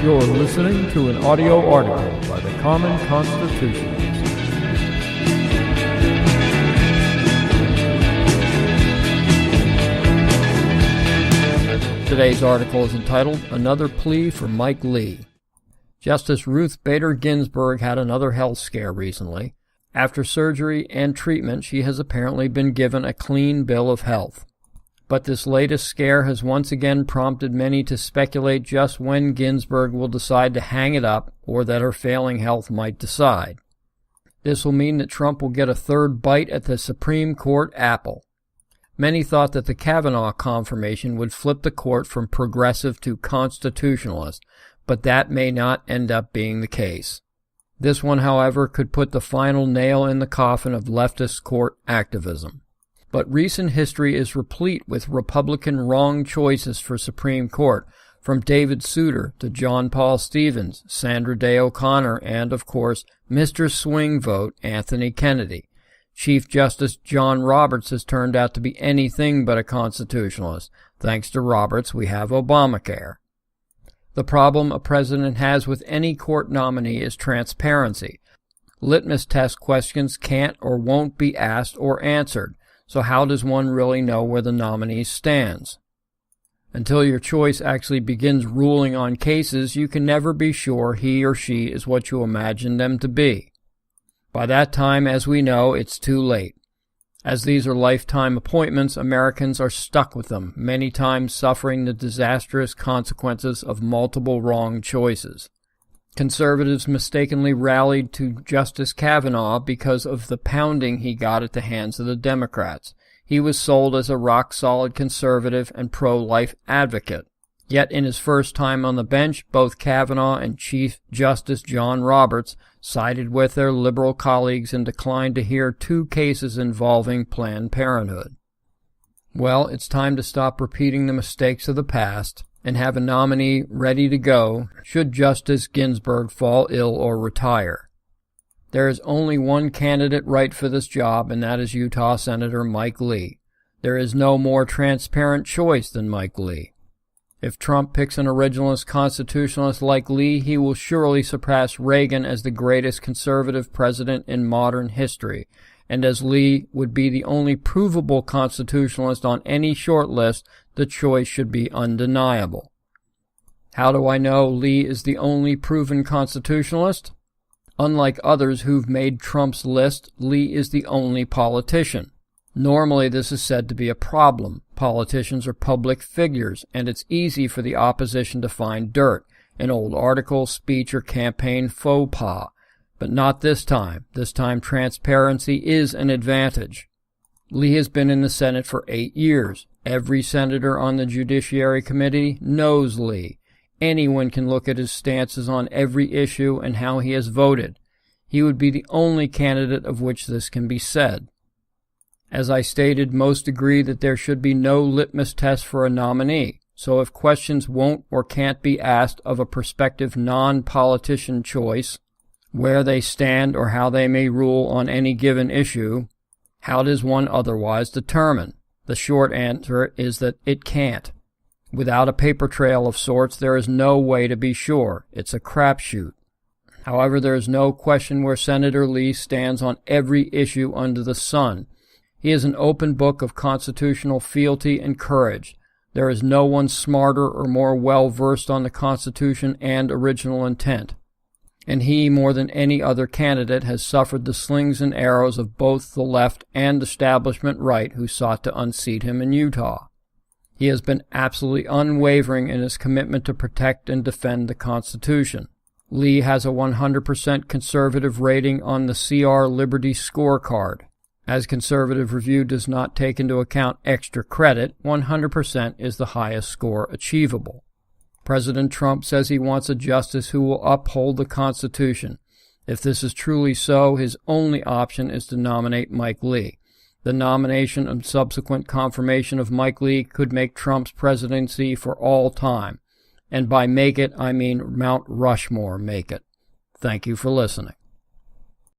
You're listening to an audio article by the Common Constitutionalist. Today's article is entitled, Another Plea for Mike Lee. Justice Ruth Bader Ginsburg had another health scare recently. After surgery and treatment, she has apparently been given a clean bill of health. But this latest scare has once again prompted many to speculate just when Ginsburg will decide to hang it up, or that her failing health might decide. This will mean that Trump will get a third bite at the Supreme Court apple. Many thought that the Kavanaugh confirmation would flip the court from progressive to constitutionalist, but that may not end up being the case. This one, however, could put the final nail in the coffin of leftist court activism. But recent history is replete with Republican wrong choices for Supreme Court, from David Souter to John Paul Stevens, Sandra Day O'Connor, and, of course, Mr. Swing Vote Anthony Kennedy. Chief Justice John Roberts has turned out to be anything but a constitutionalist. Thanks to Roberts, we have ObamaCare. The problem a president has with any court nominee is transparency. Litmus test questions can't or won't be asked or answered. So how does one really know where the nominee stands? Until your choice actually begins ruling on cases, you can never be sure he or she is what you imagine them to be. By that time, as we know, it's too late. As these are lifetime appointments, Americans are stuck with them, many times suffering the disastrous consequences of multiple wrong choices. Conservatives mistakenly rallied to Justice Kavanaugh because of the pounding he got at the hands of the Democrats. He was sold as a rock-solid conservative and pro-life advocate. Yet in his first time on the bench, both Kavanaugh and Chief Justice John Roberts sided with their liberal colleagues and declined to hear 2 cases involving Planned Parenthood. Well, it's time to stop repeating the mistakes of the past and have a nominee ready to go should Justice Ginsburg fall ill or retire. There is only one candidate right for this job, and that is Utah Senator Mike Lee. There is no more transparent choice than Mike Lee. If Trump picks an originalist constitutionalist like Lee, he will surely surpass Reagan as the greatest conservative president in modern history, and as Lee would be the only provable constitutionalist on any short list, the choice should be undeniable. How do I know Lee is the only proven constitutionalist? Unlike others who've made Trump's list, Lee is the only politician. Normally this is said to be a problem. Politicians are public figures, and it's easy for the opposition to find dirt, an old article, speech, or campaign faux pas. But not this time. This time transparency is an advantage. Lee has been in the Senate for 8 years. Every senator on the Judiciary Committee knows Lee. Anyone can look at his stances on every issue and how he has voted. He would be the only candidate of which this can be said. As I stated, most agree that there should be no litmus test for a nominee. So if questions won't or can't be asked of a prospective non-politician choice, where they stand or how they may rule on any given issue, how does one otherwise determine? The short answer is that it can't. Without a paper trail of sorts, there is no way to be sure. It's a crapshoot. However, there is no question where Senator Lee stands on every issue under the sun. He is an open book of constitutional fealty and courage. There is no one smarter or more well-versed on the Constitution and original intent. And he, more than any other candidate, has suffered the slings and arrows of both the left and establishment right who sought to unseat him in Utah. He has been absolutely unwavering in his commitment to protect and defend the Constitution. Lee has a 100% conservative rating on the CR Liberty scorecard. As Conservative Review does not take into account extra credit, 100% is the highest score achievable. President Trump says he wants a justice who will uphold the Constitution. If this is truly so, his only option is to nominate Mike Lee. The nomination and subsequent confirmation of Mike Lee could make Trump's presidency for all time. And by make it, I mean Mount Rushmore make it. Thank you for listening.